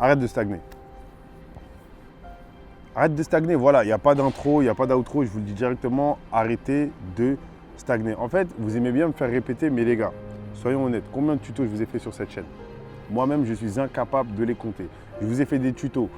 arrête de stagner. Arrête de stagner, voilà, il n'y a pas d'intro, il n'y a pas d'outro, je vous le dis directement, arrêtez de stagner. En fait, vous aimez bien me faire répéter, mais les gars, soyons honnêtes, combien de tutos je vous ai fait sur cette chaîne? Moi-même, je suis incapable de les compter. Je vous ai fait des tutos,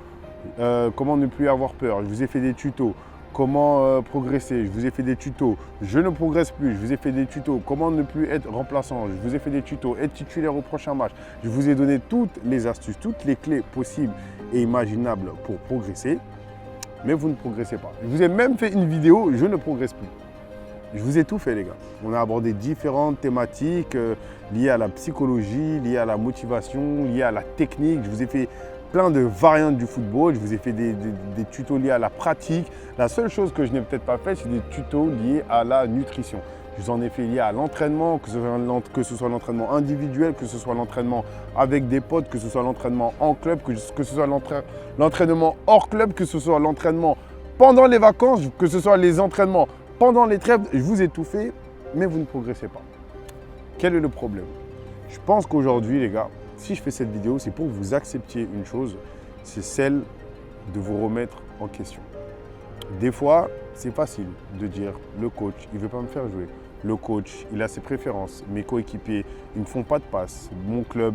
comment ne plus avoir peur, je vous ai fait des tutos, comment progresser, je vous ai fait des tutos, je ne progresse plus, je vous ai fait des tutos, comment ne plus être remplaçant, je vous ai fait des tutos, être titulaire au prochain match. Je vous ai donné toutes les astuces, toutes les clés possibles et imaginables pour progresser. Mais vous ne progressez pas. Je vous ai même fait une vidéo, je ne progresse plus. Je vous ai tout fait les gars. On a abordé différentes thématiques liées à la psychologie, liées à la motivation, liées à la technique. Je vous ai fait plein de variantes du football. Je vous ai fait des tutos liés à la pratique. La seule chose que je n'ai peut-être pas fait, c'est des tutos liés à la nutrition. Je vous en ai fait lié à l'entraînement, que ce soit l'entraînement individuel, que ce soit l'entraînement avec des potes, que ce soit l'entraînement en club, que ce soit l'entraînement hors club, que ce soit l'entraînement pendant les vacances, que ce soit les entraînements pendant les trêves. Je vous ai tout fait, mais vous ne progressez pas. Quel est le problème? Je pense qu'aujourd'hui, les gars, si je fais cette vidéo, c'est pour que vous acceptiez une chose, c'est celle de vous remettre en question. Des fois, c'est facile de dire le coach, il ne veut pas me faire jouer. Le coach, il a ses préférences. Mes coéquipiers, ils ne font pas de passes. Mon club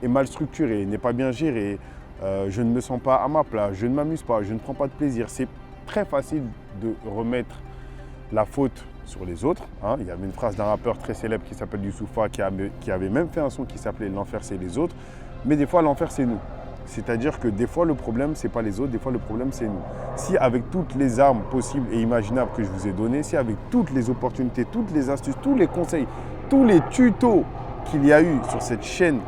est mal structuré, n'est pas bien géré. Je ne me sens pas à ma place, je ne m'amuse pas, je ne prends pas de plaisir. C'est très facile de remettre la faute sur les autres. Il y avait une phrase d'un rappeur très célèbre qui s'appelle Youssoupha qui avait même fait un son qui s'appelait « L'enfer, c'est les autres ». Mais des fois, l'enfer, c'est nous. C'est-à-dire que des fois, le problème, ce n'est pas les autres, des fois, le problème, c'est nous. Si avec toutes les armes possibles et imaginables que je vous ai données, si avec toutes les opportunités, toutes les astuces, tous les conseils, tous les tutos qu'il y a eu sur cette chaîne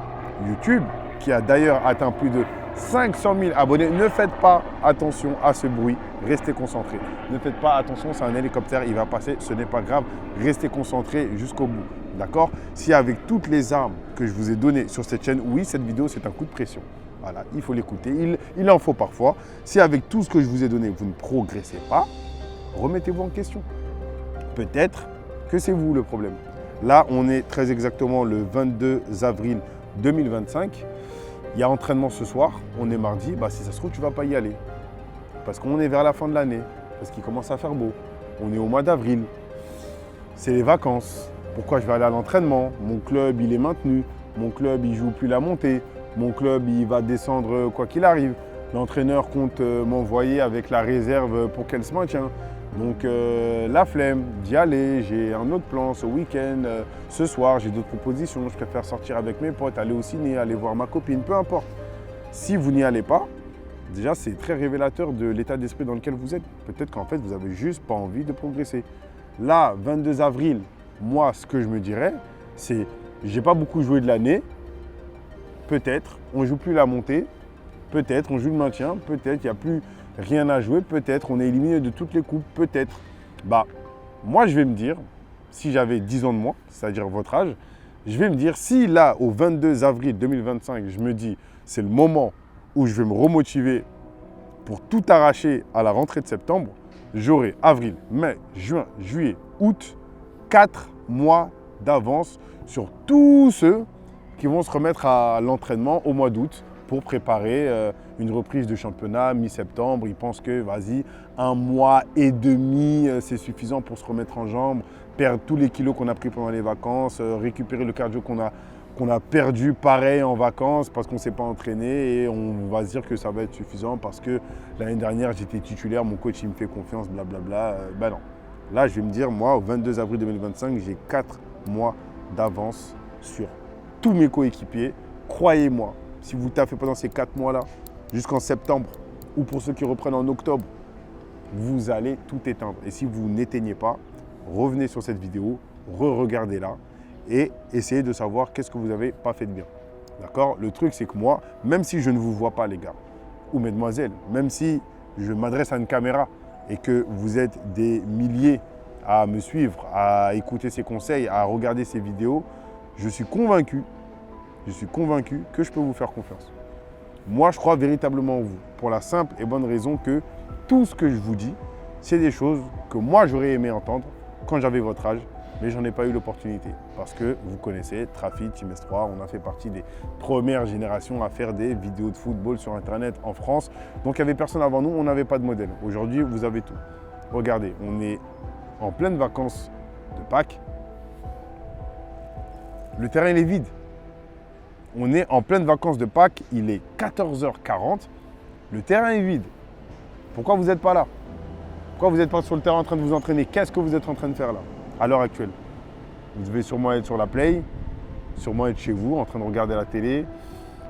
YouTube, qui a d'ailleurs atteint plus de 500 000 abonnés, ne faites pas attention à ce bruit, restez concentrés. Ne faites pas attention, c'est un hélicoptère, il va passer, ce n'est pas grave, restez concentrés jusqu'au bout. D'accord? Si avec toutes les armes que je vous ai données sur cette chaîne, oui, cette vidéo, c'est un coup de pression. Voilà, il faut l'écouter, il en faut parfois. Si avec tout ce que je vous ai donné, vous ne progressez pas, remettez-vous en question. Peut-être que c'est vous le problème. Là, on est très exactement le 22 avril 2025. Il y a entraînement ce soir, on est mardi. Si ça se trouve, tu ne vas pas y aller. Parce qu'on est vers la fin de l'année, parce qu'il commence à faire beau. On est au mois d'avril, c'est les vacances. Pourquoi je vais aller à l'entraînement? Mon club, il est maintenu. Mon club, il ne joue plus la montée. Mon club, il va descendre quoi qu'il arrive. L'entraîneur compte m'envoyer avec la réserve pour qu'elle se maintienne. Donc la flemme d'y aller, j'ai un autre plan ce week-end, ce soir, j'ai d'autres propositions. Je préfère sortir avec mes potes, aller au ciné, aller voir ma copine, peu importe. Si vous n'y allez pas, déjà c'est très révélateur de l'état d'esprit dans lequel vous êtes. Peut-être qu'en fait, vous n'avez juste pas envie de progresser. Là, 22 avril, moi, ce que je me dirais, c'est j'ai pas beaucoup joué de l'année. Peut-être, on ne joue plus la montée, peut-être, on joue le maintien, peut-être, il n'y a plus rien à jouer, peut-être, on est éliminé de toutes les coupes, peut-être. Moi, je vais me dire, si j'avais 10 ans de moins, c'est-à-dire votre âge, je vais me dire, si là, au 22 avril 2025, je me dis, c'est le moment où je vais me remotiver pour tout arracher à la rentrée de septembre, j'aurai avril, mai, juin, juillet, août, 4 mois d'avance sur tous ceux qui vont se remettre à l'entraînement au mois d'août pour préparer une reprise de championnat mi-septembre. Ils pensent que, vas-y, 1 mois et demi, c'est suffisant pour se remettre en jambes, perdre tous les kilos qu'on a pris pendant les vacances, récupérer le cardio qu'on a perdu pareil en vacances parce qu'on ne s'est pas entraîné et on va se dire que ça va être suffisant parce que l'année dernière, j'étais titulaire, mon coach, il me fait confiance, blablabla. Non. Là, je vais me dire, moi, au 22 avril 2025, j'ai 4 mois d'avance sur tous mes coéquipiers. Croyez-moi, si vous taffez pendant ces 4 mois-là, jusqu'en septembre, ou pour ceux qui reprennent en octobre, vous allez tout éteindre. Et si vous n'éteignez pas, revenez sur cette vidéo, re-regardez-la et essayez de savoir qu'est-ce que vous n'avez pas fait de bien. D'accord? Le truc, c'est que moi, même si je ne vous vois pas, les gars, ou mesdemoiselles, même si je m'adresse à une caméra et que vous êtes des milliers à me suivre, à écouter ces conseils, à regarder ces vidéos, je suis convaincu que je peux vous faire confiance. Moi, je crois véritablement en vous, pour la simple et bonne raison que tout ce que je vous dis, c'est des choses que moi, j'aurais aimé entendre quand j'avais votre âge, mais j'en ai pas eu l'opportunité. Parce que vous connaissez, Trafi, Team S3, on a fait partie des premières générations à faire des vidéos de football sur Internet en France. Donc il n'y avait personne avant nous, on n'avait pas de modèle. Aujourd'hui, vous avez tout. Regardez, on est en pleine vacances de Pâques. Le terrain, il est vide. On est en pleine vacances de Pâques, il est 14h40. Le terrain est vide. Pourquoi vous n'êtes pas là? Pourquoi vous n'êtes pas sur le terrain en train de vous entraîner? Qu'est-ce que vous êtes en train de faire là, à l'heure actuelle? Vous devez sûrement être sur la play, sûrement être chez vous, en train de regarder la télé,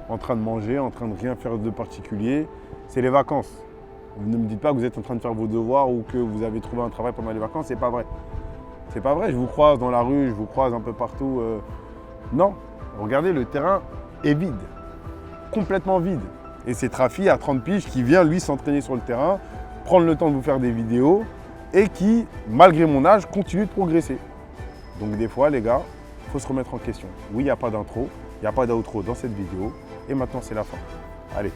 en train de manger, en train de rien faire de particulier. C'est les vacances. Vous ne me dites pas que vous êtes en train de faire vos devoirs ou que vous avez trouvé un travail pendant les vacances, c'est pas vrai. C'est pas vrai, je vous croise dans la rue, je vous croise un peu partout. Non, regardez, le terrain est vide, complètement vide. Et c'est Trafi à 30 piges qui vient lui s'entraîner sur le terrain, prendre le temps de vous faire des vidéos et qui, malgré mon âge, continue de progresser. Donc des fois, les gars, il faut se remettre en question. Oui, il n'y a pas d'intro, il n'y a pas d'outro dans cette vidéo. Et maintenant, c'est la fin. Allez.